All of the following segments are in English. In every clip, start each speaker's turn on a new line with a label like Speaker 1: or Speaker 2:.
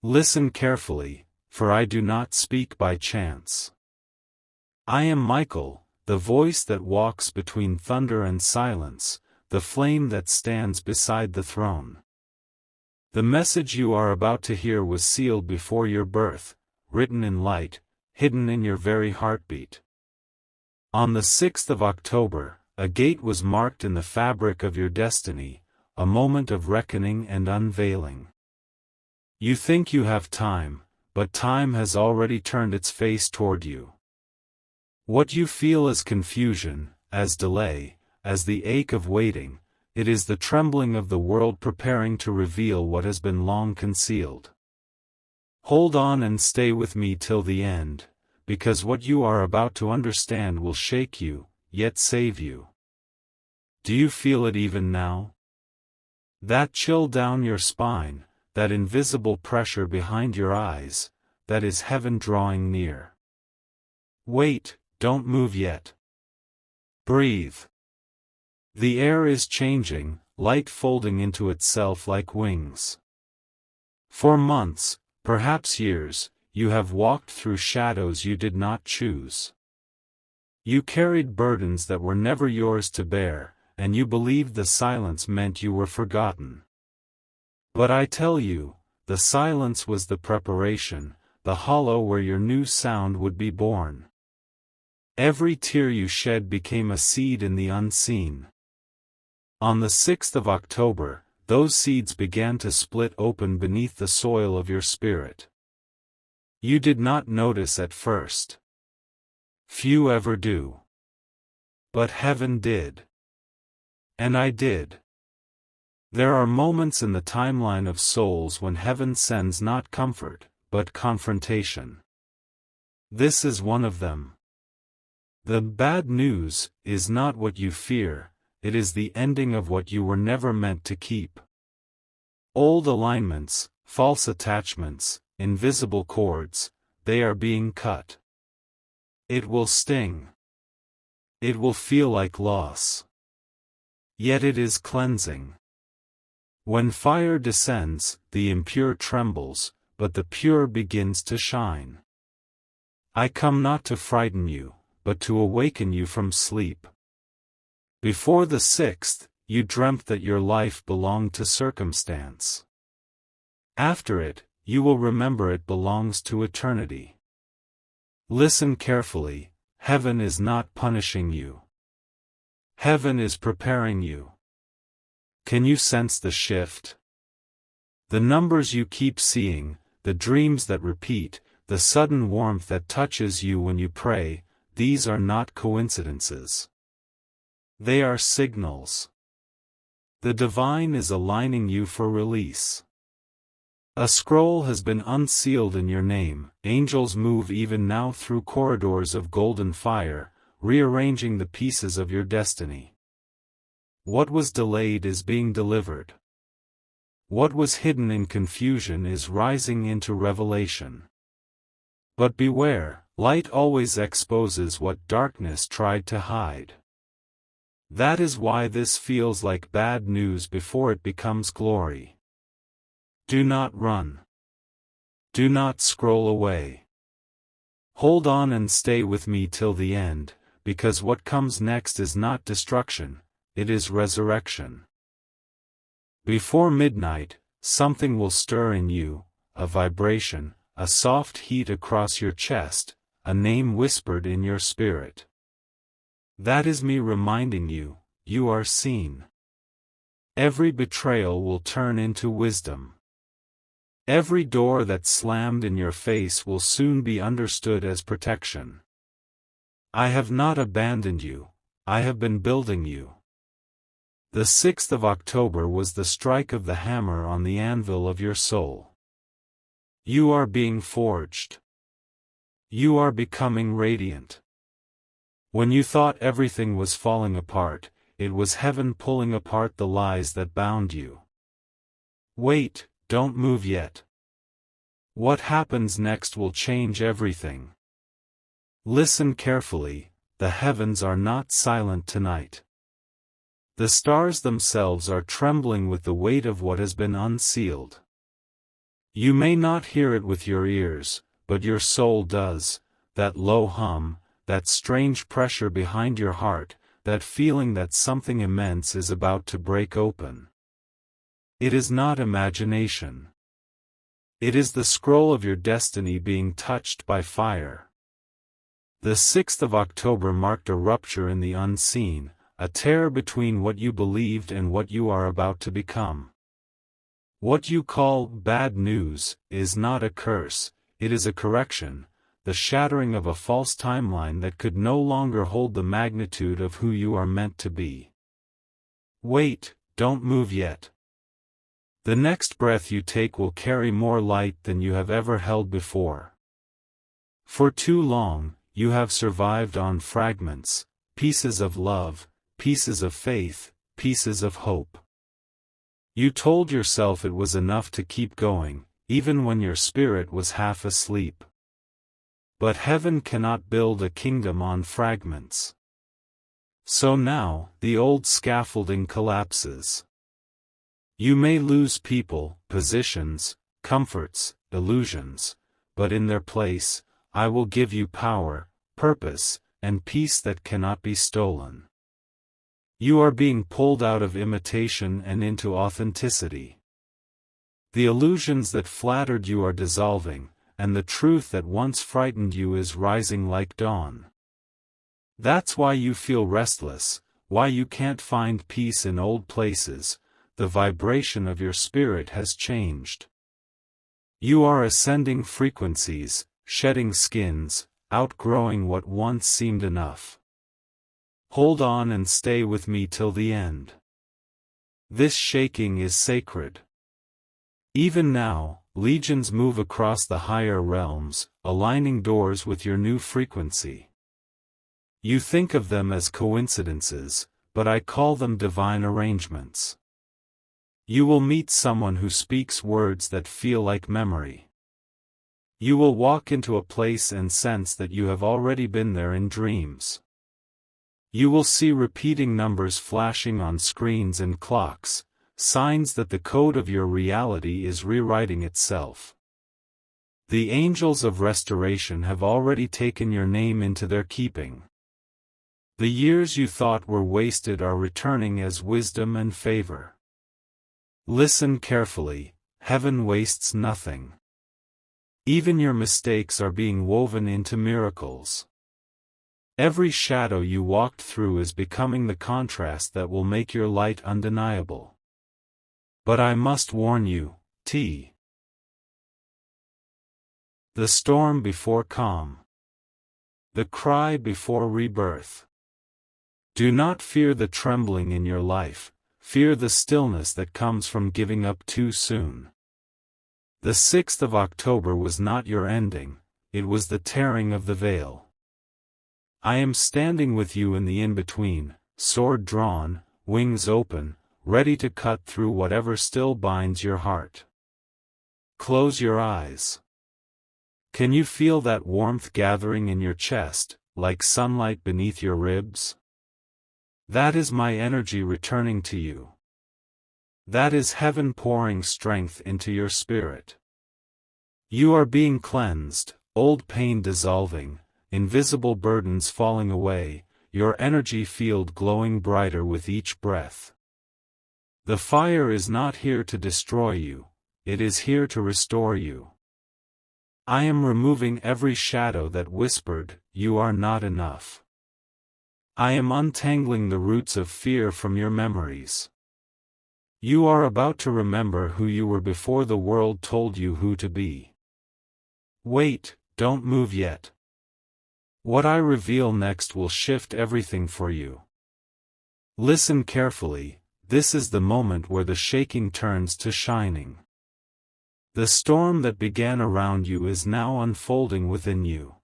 Speaker 1: Listen carefully, for I do not speak by chance. I am Michael, the voice that walks between thunder and silence, the flame that stands beside the throne. The message you are about to hear was sealed before your birth, written in light, hidden in your very heartbeat. On the 6th of October, a gate was marked in the fabric of your destiny, a moment of reckoning and unveiling. You think you have time, but time has already turned its face toward you. What you feel as confusion, as delay, as the ache of waiting, it is the trembling of the world preparing to reveal what has been long concealed. Hold on and stay with me till the end, because what you are about to understand will shake you, yet save you. Do you feel it even now? That chill down your spine, that invisible pressure behind your eyes, that is heaven drawing near. Wait, don't move yet. Breathe. The air is changing, light folding into itself like wings. For months, perhaps years, you have walked through shadows you did not choose. You carried burdens that were never yours to bear, and you believed the silence meant you were forgotten. But I tell you, the silence was the preparation, the hollow where your new sound would be born. Every tear you shed became a seed in the unseen. On the 6th of October, those seeds began to split open beneath the soil of your spirit. You did not notice at first. Few ever do. But heaven did. And I did. There are moments in the timeline of souls when heaven sends not comfort, but confrontation. This is one of them. The bad news is not what you fear, it is the ending of what you were never meant to keep. Old alignments, false attachments, invisible cords, they are being cut. It will sting. It will feel like loss. Yet it is cleansing. When fire descends, the impure trembles, but the pure begins to shine. I come not to frighten you, but to awaken you from sleep. Before the 6th, you dreamt that your life belonged to circumstance. After it, you will remember it belongs to eternity. Listen carefully, heaven is not punishing you. Heaven is preparing you. Can you sense the shift? The numbers you keep seeing, the dreams that repeat, the sudden warmth that touches you when you pray, these are not coincidences. They are signals. The divine is aligning you for release. A scroll has been unsealed in your name, angels move even now through corridors of golden fire, rearranging the pieces of your destiny. What was delayed is being delivered. What was hidden in confusion is rising into revelation. But beware, light always exposes what darkness tried to hide. That is why this feels like bad news before it becomes glory. Do not run. Do not scroll away. Hold on and stay with me till the end, because what comes next is not destruction, it is resurrection. Before midnight, something will stir in you, a vibration, a soft heat across your chest, a name whispered in your spirit. That is me reminding you, you are seen. Every betrayal will turn into wisdom. Every door that slammed in your face will soon be understood as protection. I have not abandoned you, I have been building you. The 6th of October was the strike of the hammer on the anvil of your soul. You are being forged. You are becoming radiant. When you thought everything was falling apart, it was heaven pulling apart the lies that bound you. Wait, don't move yet. What happens next will change everything. Listen carefully, the heavens are not silent tonight. The stars themselves are trembling with the weight of what has been unsealed. You may not hear it with your ears, but your soul does, that low hum, that strange pressure behind your heart, that feeling that something immense is about to break open. It is not imagination. It is the scroll of your destiny being touched by fire. The 6th of October marked a rupture in the unseen, a tear between what you believed and what you are about to become. What you call bad news is not a curse, it is a correction, the shattering of a false timeline that could no longer hold the magnitude of who you are meant to be. Wait, don't move yet. The next breath you take will carry more light than you have ever held before. For too long, you have survived on fragments, pieces of love, pieces of faith, pieces of hope. You told yourself it was enough to keep going, even when your spirit was half asleep. But heaven cannot build a kingdom on fragments. So now, the old scaffolding collapses. You may lose people, positions, comforts, illusions, but in their place, I will give you power, purpose, and peace that cannot be stolen. You are being pulled out of imitation and into authenticity. The illusions that flattered you are dissolving, and the truth that once frightened you is rising like dawn. That's why you feel restless, why you can't find peace in old places. The vibration of your spirit has changed. You are ascending frequencies, shedding skins, outgrowing what once seemed enough. Hold on and stay with me till the end. This shaking is sacred. Even now, legions move across the higher realms, aligning doors with your new frequency. You think of them as coincidences, but I call them divine arrangements. You will meet someone who speaks words that feel like memory. You will walk into a place and sense that you have already been there in dreams. You will see repeating numbers flashing on screens and clocks, signs that the code of your reality is rewriting itself. The angels of restoration have already taken your name into their keeping. The years you thought were wasted are returning as wisdom and favor. Listen carefully, heaven wastes nothing. Even your mistakes are being woven into miracles. Every shadow you walked through is becoming the contrast that will make your light undeniable. But I must warn you, The storm before calm. The cry before rebirth. Do not fear the trembling in your life. Fear the stillness that comes from giving up too soon. The 6th of October was not your ending, it was the tearing of the veil. I am standing with you in the in-between, sword drawn, wings open, ready to cut through whatever still binds your heart. Close your eyes. Can you feel that warmth gathering in your chest, like sunlight beneath your ribs? That is my energy returning to you. That is heaven pouring strength into your spirit. You are being cleansed, old pain dissolving, invisible burdens falling away, your energy field glowing brighter with each breath. The fire is not here to destroy you, it is here to restore you. I am removing every shadow that whispered, "You are not enough." I am untangling the roots of fear from your memories. You are about to remember who you were before the world told you who to be. Wait, don't move yet. What I reveal next will shift everything for you. Listen carefully, this is the moment where the shaking turns to shining. The storm that began around you is now unfolding within you.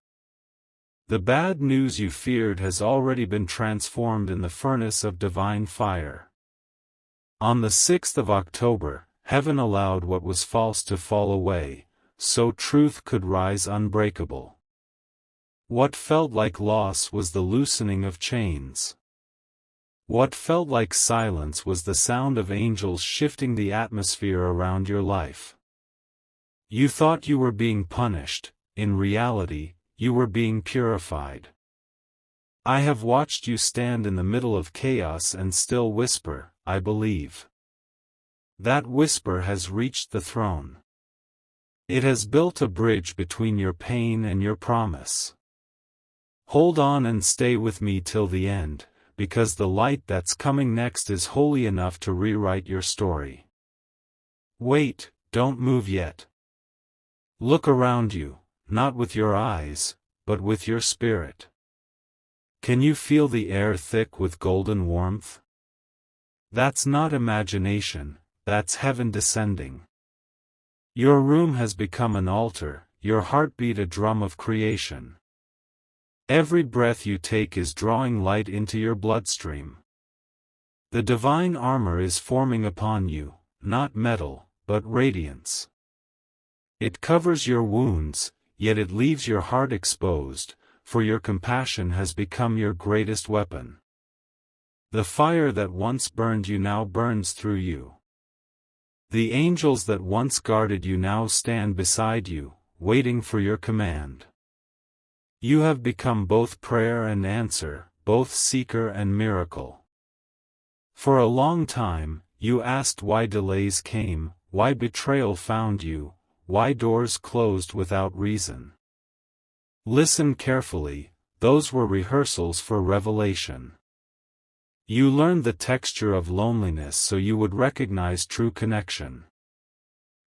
Speaker 1: The bad news you feared has already been transformed in the furnace of divine fire. On the 6th of October, heaven allowed what was false to fall away, so truth could rise unbreakable. What felt like loss was the loosening of chains. What felt like silence was the sound of angels shifting the atmosphere around your life. You thought you were being punished, in reality, you were being purified. I have watched you stand in the middle of chaos and still whisper, "I believe." That whisper has reached the throne. It has built a bridge between your pain and your promise. Hold on and stay with me till the end, because the light that's coming next is holy enough to rewrite your story. Wait, don't move yet. Look around you, not with your eyes, but with your spirit. Can you feel the air thick with golden warmth? That's not imagination, that's heaven descending. Your room has become an altar, your heartbeat a drum of creation. Every breath you take is drawing light into your bloodstream. The divine armor is forming upon you, not metal, but radiance. It covers your wounds, yet it leaves your heart exposed, for your compassion has become your greatest weapon. The fire that once burned you now burns through you. The angels that once guarded you now stand beside you, waiting for your command. You have become both prayer and answer, both seeker and miracle. For a long time, you asked why delays came, why betrayal found you, why doors closed without reason. Listen carefully, those were rehearsals for revelation. You learned the texture of loneliness so you would recognize true connection.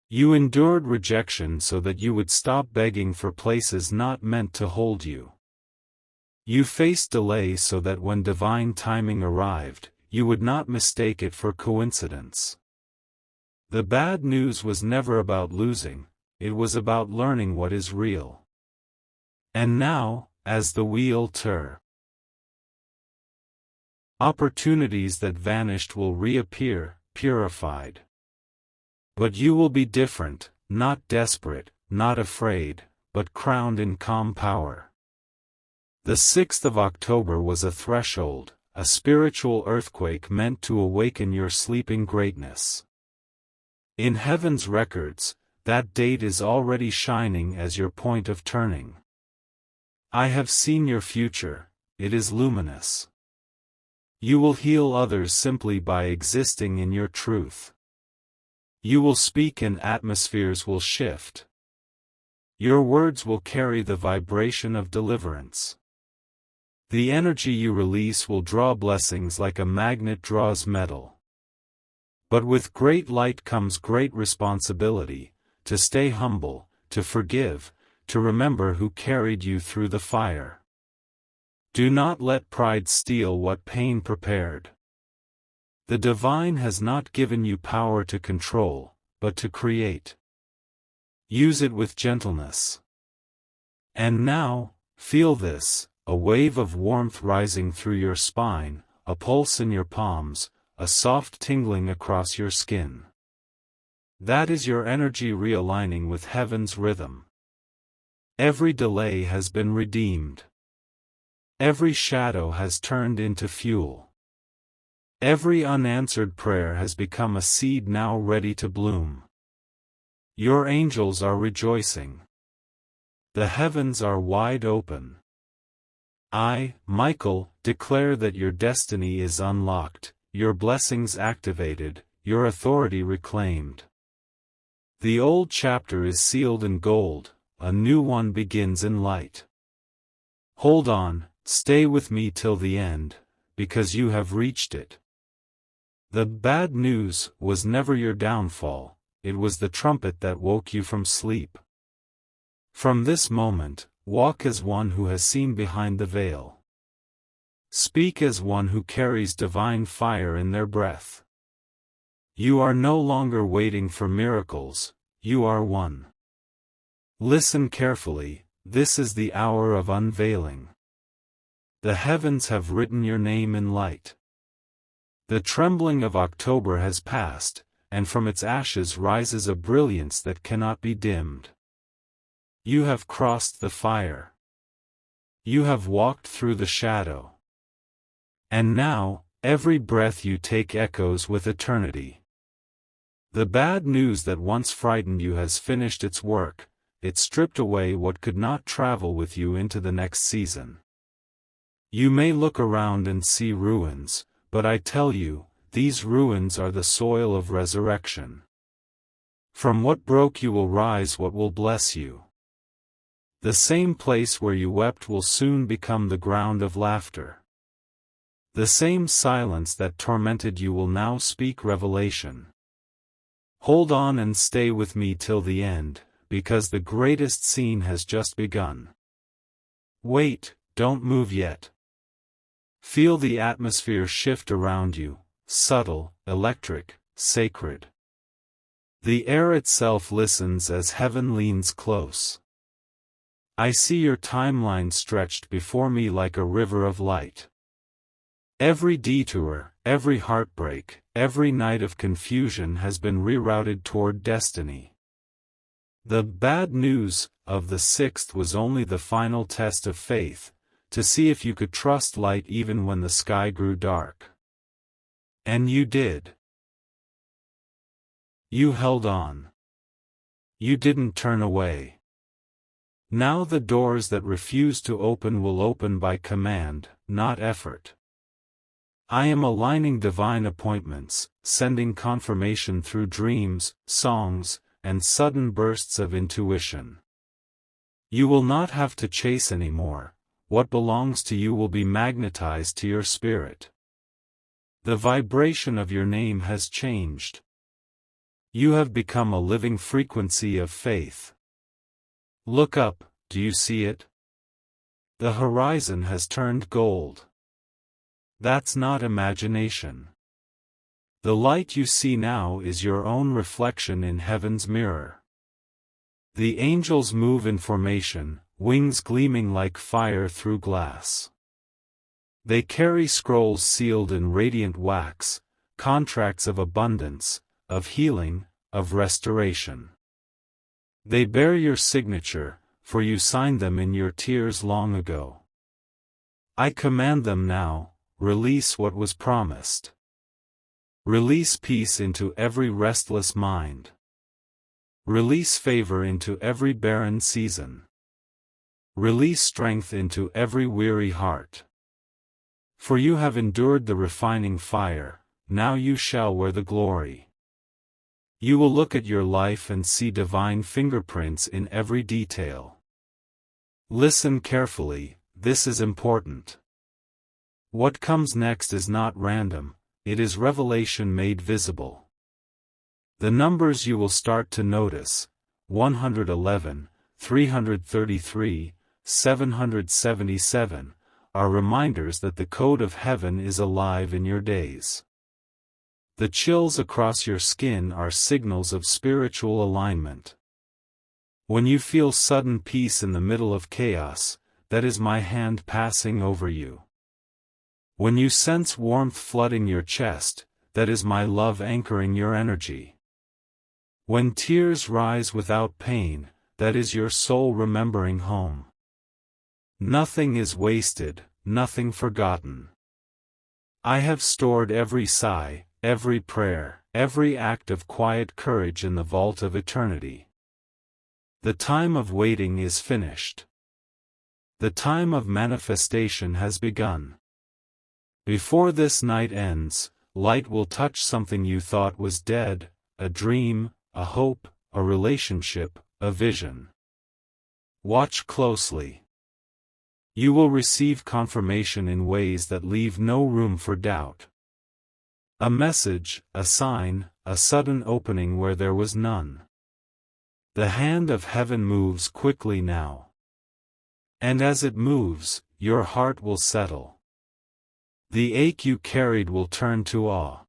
Speaker 1: You endured rejection so that you would stop begging for places not meant to hold you. You faced delay so that when divine timing arrived, you would not mistake it for coincidence. The bad news was never about losing, it was about learning what is real. And now, as the wheel turns, opportunities that vanished will reappear, purified. But you will be different, not desperate, not afraid, but crowned in calm power. The 6th of October was a threshold, a spiritual earthquake meant to awaken your sleeping greatness. In heaven's records, that date is already shining as your point of turning. I have seen your future, it is luminous. You will heal others simply by existing in your truth. You will speak and atmospheres will shift. Your words will carry the vibration of deliverance. The energy you release will draw blessings like a magnet draws metal. But with great light comes great responsibility, to stay humble, to forgive, to remember who carried you through the fire. Do not let pride steal what pain prepared. The divine has not given you power to control, but to create. Use it with gentleness. And now, feel this, a wave of warmth rising through your spine, a pulse in your palms, a soft tingling across your skin. That is your energy realigning with heaven's rhythm. Every delay has been redeemed. Every shadow has turned into fuel. Every unanswered prayer has become a seed now ready to bloom. Your angels are rejoicing. The heavens are wide open. I, Michael, declare that your destiny is unlocked, your blessings activated, your authority reclaimed. The old chapter is sealed in gold, a new one begins in light. Hold on, stay with me till the end, because you have reached it. The bad news was never your downfall, it was the trumpet that woke you from sleep. From this moment, walk as one who has seen behind the veil. Speak as one who carries divine fire in their breath. You are no longer waiting for miracles, you are one. Listen carefully, this is the hour of unveiling. The heavens have written your name in light. The trembling of October has passed, and from its ashes rises a brilliance that cannot be dimmed. You have crossed the fire. You have walked through the shadow. And now, every breath you take echoes with eternity. The bad news that once frightened you has finished its work. It stripped away what could not travel with you into the next season. You may look around and see ruins, but I tell you, these ruins are the soil of resurrection. From what broke you will rise what will bless you. The same place where you wept will soon become the ground of laughter. The same silence that tormented you will now speak revelation. Hold on and stay with me till the end, because the greatest scene has just begun. Wait, don't move yet. Feel the atmosphere shift around you, subtle, electric, sacred. The air itself listens as heaven leans close. I see your timeline stretched before me like a river of light. Every detour, every heartbreak, every night of confusion has been rerouted toward destiny. The bad news of the 6th was only the final test of faith, to see if you could trust light even when the sky grew dark. And you did. You held on. You didn't turn away. Now the doors that refuse to open will open by command, not effort. I am aligning divine appointments, sending confirmation through dreams, songs, and sudden bursts of intuition. You will not have to chase anymore. What belongs to you will be magnetized to your spirit. The vibration of your name has changed. You have become a living frequency of faith. Look up, do you see it? The horizon has turned gold. That's not imagination. The light you see now is your own reflection in heaven's mirror. The angels move in formation, wings gleaming like fire through glass. They carry scrolls sealed in radiant wax, contracts of abundance, of healing, of restoration. They bear your signature, for you signed them in your tears long ago. I command them now, release what was promised. Release peace into every restless mind. Release favor into every barren season. Release strength into every weary heart. For you have endured the refining fire, now you shall wear the glory. You will look at your life and see divine fingerprints in every detail. Listen carefully, this is important. What comes next is not random, it is revelation made visible. The numbers you will start to notice, 111, 333, 777, are reminders that the code of heaven is alive in your days. The chills across your skin are signals of spiritual alignment. When you feel sudden peace in the middle of chaos, that is my hand passing over you. When you sense warmth flooding your chest, that is my love anchoring your energy. When tears rise without pain, that is your soul remembering home. Nothing is wasted, nothing forgotten. I have stored every sigh, every prayer, every act of quiet courage in the vault of eternity. The time of waiting is finished. The time of manifestation has begun. Before this night ends, light will touch something you thought was dead, a dream, a hope, a relationship, a vision. Watch closely. You will receive confirmation in ways that leave no room for doubt. A message, a sign, a sudden opening where there was none. The hand of heaven moves quickly now. And as it moves, your heart will settle. The ache you carried will turn to awe.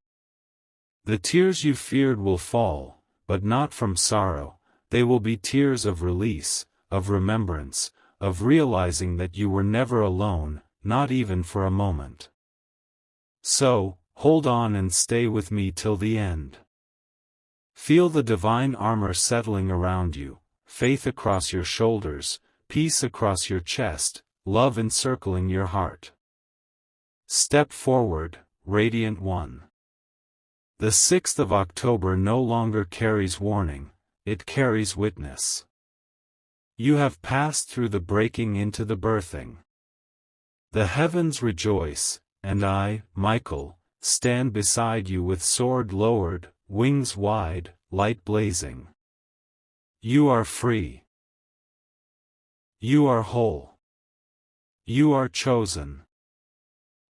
Speaker 1: The tears you feared will fall, but not from sorrow, they will be tears of release, of remembrance, of realizing that you were never alone, not even for a moment. So, hold on and stay with me till the end. Feel the divine armor settling around you, faith across your shoulders, peace across your chest, love encircling your heart. Step forward, Radiant One. The 6th of October no longer carries warning, it carries witness. You have passed through the breaking into the birthing. The heavens rejoice, and I, Michael, stand beside you with sword lowered, wings wide, light blazing. You are free. You are whole. You are chosen.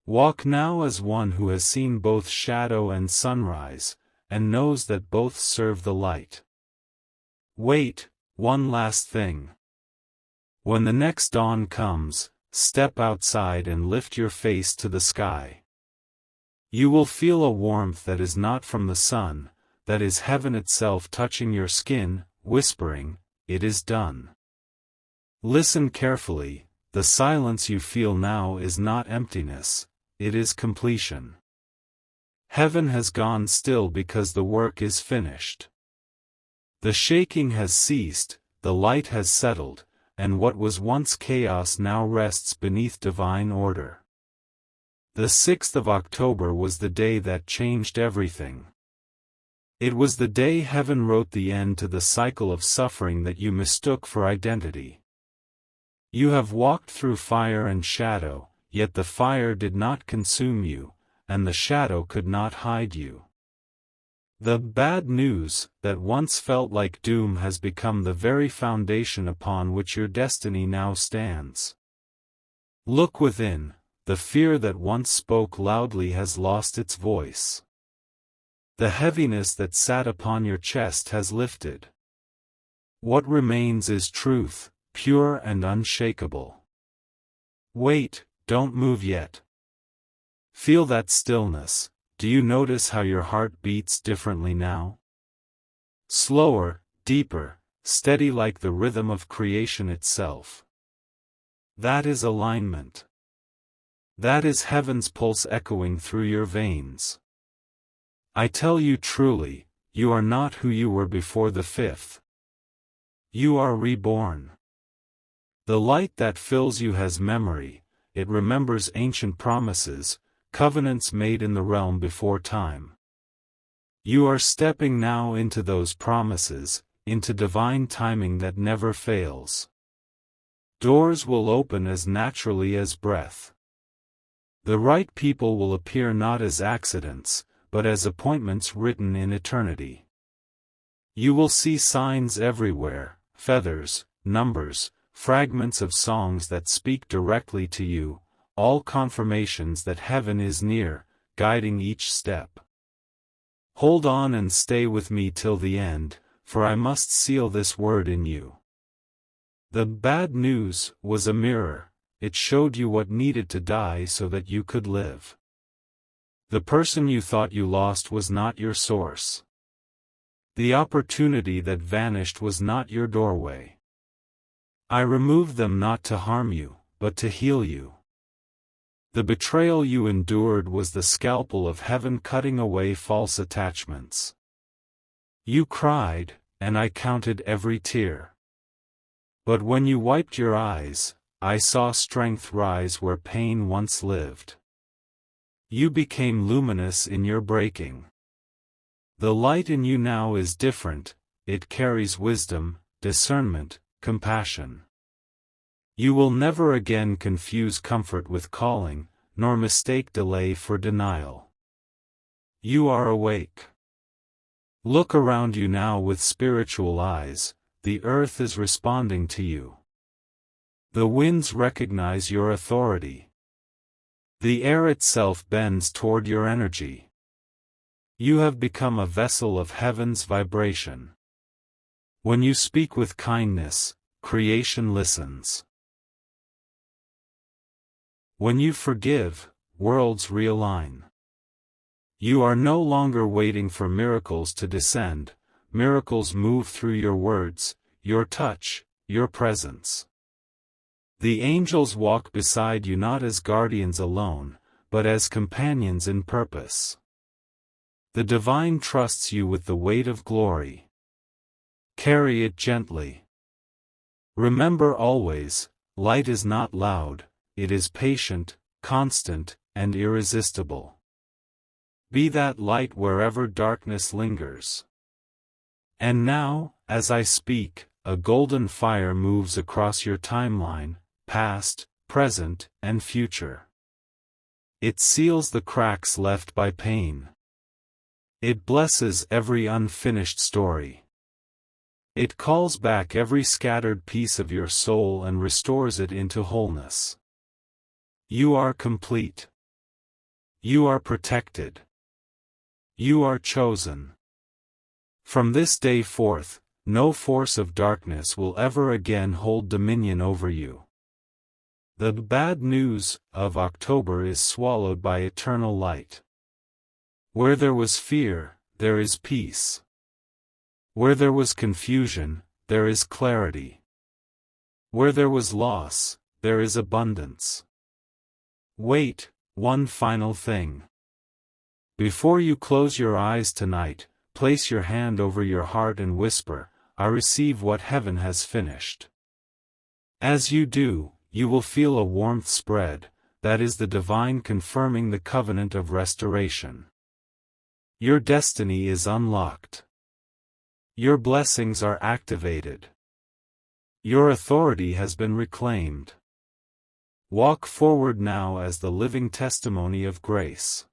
Speaker 1: Walk now as one who has seen both shadow and sunrise, and knows that both serve the light. Wait, one last thing. When the next dawn comes, step outside and lift your face to the sky. You will feel a warmth that is not from the sun, that is heaven itself touching your skin, whispering, "It is done." Listen carefully, the silence you feel now is not emptiness, it is completion. Heaven has gone still because the work is finished. The shaking has ceased, the light has settled, and what was once chaos now rests beneath divine order. The 6th of October was the day that changed everything. It was the day heaven wrote the end to the cycle of suffering that you mistook for identity. You have walked through fire and shadow, yet the fire did not consume you, and the shadow could not hide you. The bad news that once felt like doom has become the very foundation upon which your destiny now stands. Look within, the fear that once spoke loudly has lost its voice. The heaviness that sat upon your chest has lifted. What remains is truth, pure and unshakable. Wait, don't move yet. Feel that stillness. Do you notice how your heart beats differently now? Slower, deeper, steady like the rhythm of creation itself. That is alignment. That is heaven's pulse echoing through your veins. I tell you truly, you are not who you were before the 5th. You are reborn. The light that fills you has memory, it remembers ancient promises, covenants made in the realm before time. You are stepping now into those promises, into divine timing that never fails. Doors will open as naturally as breath. The right people will appear not as accidents, but as appointments written in eternity. You will see signs everywhere, feathers, numbers, fragments of songs that speak directly to you, all confirmations that heaven is near, guiding each step. Hold on and stay with me till the end, for I must seal this word in you. The bad news was a mirror, it showed you what needed to die so that you could live. The person you thought you lost was not your source. The opportunity that vanished was not your doorway. I removed them not to harm you, but to heal you. The betrayal you endured was the scalpel of heaven cutting away false attachments. You cried, and I counted every tear. But when you wiped your eyes, I saw strength rise where pain once lived. You became luminous in your breaking. The light in you now is different, it carries wisdom, discernment, compassion. You will never again confuse comfort with calling, nor mistake delay for denial. You are awake. Look around you now with spiritual eyes, the earth is responding to you. The winds recognize your authority. The air itself bends toward your energy. You have become a vessel of heaven's vibration. When you speak with kindness, creation listens. When you forgive, worlds realign. You are no longer waiting for miracles to descend, miracles move through your words, your touch, your presence. The angels walk beside you not as guardians alone, but as companions in purpose. The divine trusts you with the weight of glory. Carry it gently. Remember always, light is not loud, it is patient, constant, and irresistible. Be that light wherever darkness lingers. And now, as I speak, a golden fire moves across your timeline, past, present, and future. It seals the cracks left by pain. It blesses every unfinished story. It calls back every scattered piece of your soul and restores it into wholeness. You are complete. You are protected. You are chosen. From this day forth, no force of darkness will ever again hold dominion over you. The bad news of October is swallowed by eternal light. Where there was fear, there is peace. Where there was confusion, there is clarity. Where there was loss, there is abundance. Wait, one final thing. Before you close your eyes tonight, place your hand over your heart and whisper, "I receive what heaven has finished." As you do, you will feel a warmth spread, that is the divine confirming the covenant of restoration. Your destiny is unlocked. Your blessings are activated. Your authority has been reclaimed. Walk forward now as the living testimony of grace.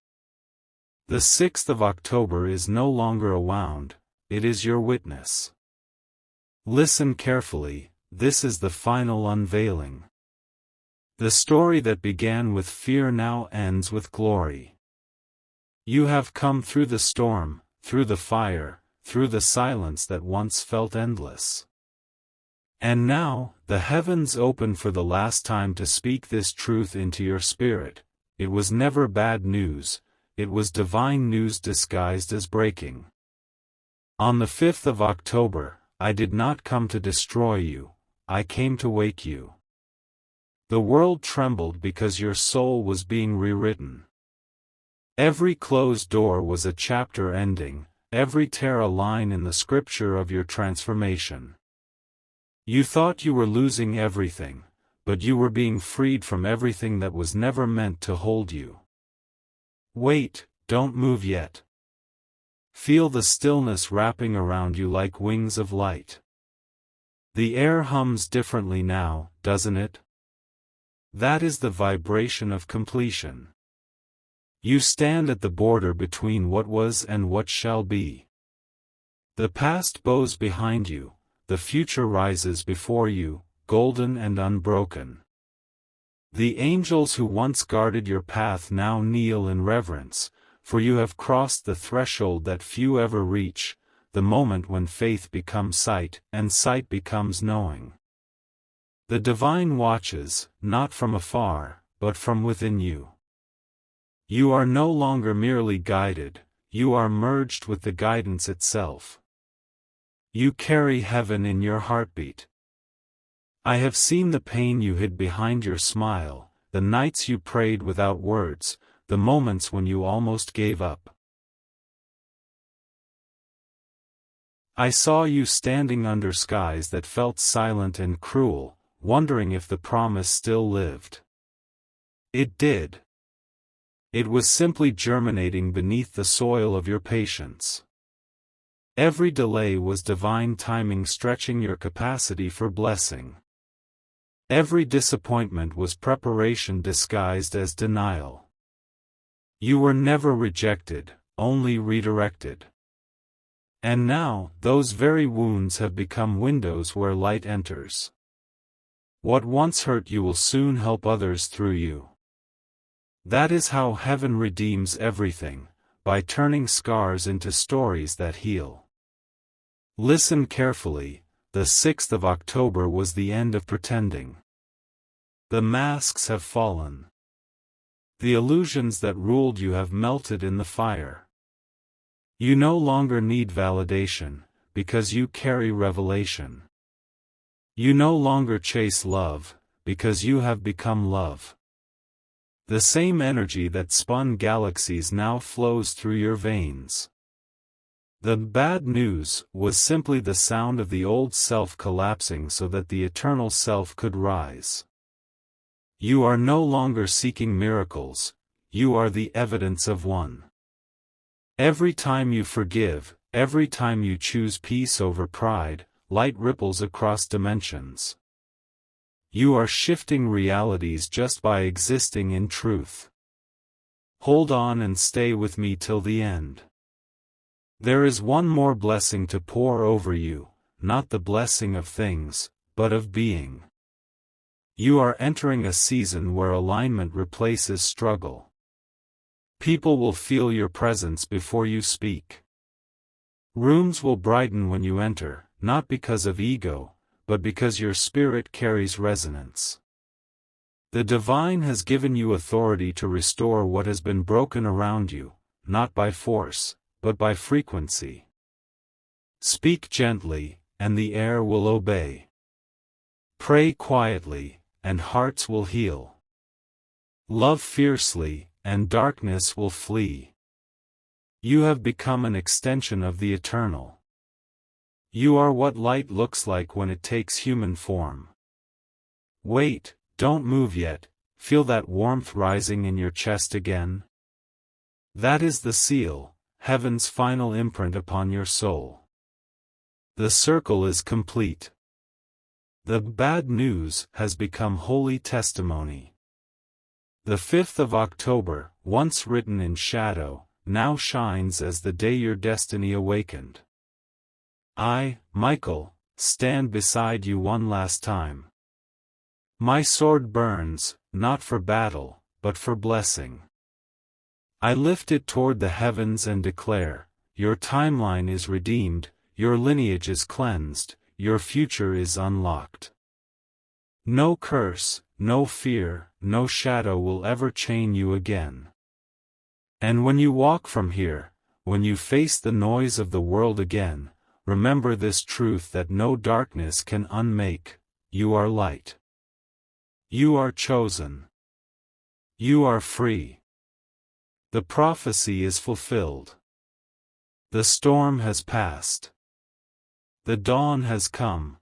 Speaker 1: The 6th of October is no longer a wound, it is your witness. Listen carefully, this is the final unveiling. The story that began with fear now ends with glory. You have come through the storm, through the fire, through the silence that once felt endless. And now, the heavens open for the last time to speak this truth into your spirit. It was never bad news, it was divine news disguised as breaking. On the 5th of October, I did not come to destroy you, I came to wake you. The world trembled because your soul was being rewritten. Every closed door was a chapter ending, every tear a line in the scripture of your transformation. You thought you were losing everything, but you were being freed from everything that was never meant to hold you. Wait, don't move yet. Feel the stillness wrapping around you like wings of light. The air hums differently now, doesn't it? That is the vibration of completion. You stand at the border between what was and what shall be. The past bows behind you, the future rises before you, golden and unbroken. The angels who once guarded your path now kneel in reverence, for you have crossed the threshold that few ever reach, the moment when faith becomes sight, and sight becomes knowing. The divine watches, not from afar, but from within you. You are no longer merely guided, you are merged with the guidance itself. You carry heaven in your heartbeat. I have seen the pain you hid behind your smile, the nights you prayed without words, the moments when you almost gave up. I saw you standing under skies that felt silent and cruel, wondering if the promise still lived. It did. It was simply germinating beneath the soil of your patience. Every delay was divine timing stretching your capacity for blessing. Every disappointment was preparation disguised as denial. You were never rejected, only redirected. And now, those very wounds have become windows where light enters. What once hurt you will soon help others through you. That is how heaven redeems everything, by turning scars into stories that heal. Listen carefully, the 6th of October was the end of pretending. The masks have fallen. The illusions that ruled you have melted in the fire. You no longer need validation, because you carry revelation. You no longer chase love, because you have become love. The same energy that spun galaxies now flows through your veins. The bad news was simply the sound of the old self collapsing so that the eternal self could rise. You are no longer seeking miracles, you are the evidence of one. Every time you forgive, every time you choose peace over pride, light ripples across dimensions. You are shifting realities just by existing in truth. Hold on and stay with me till the end. There is one more blessing to pour over you, not the blessing of things, but of being. You are entering a season where alignment replaces struggle. People will feel your presence before you speak. Rooms will brighten when you enter, not because of ego, but because your spirit carries resonance. The divine has given you authority to restore what has been broken around you, not by force, but by frequency. Speak gently, and the air will obey. Pray quietly, and hearts will heal. Love fiercely, and darkness will flee. You have become an extension of the eternal. You are what light looks like when it takes human form. Wait, don't move yet, feel that warmth rising in your chest again? That is the seal, heaven's final imprint upon your soul. The circle is complete. The bad news has become holy testimony. The 5th of October, once written in shadow, now shines as the day your destiny awakened. I, Michael, stand beside you one last time. My sword burns, not for battle, but for blessing. I lift it toward the heavens and declare, your timeline is redeemed, your lineage is cleansed, your future is unlocked. No curse, no fear, no shadow will ever chain you again. And when you walk from here, when you face the noise of the world again, remember this truth that no darkness can unmake: you are light. You are chosen. You are free. The prophecy is fulfilled. The storm has passed. The dawn has come.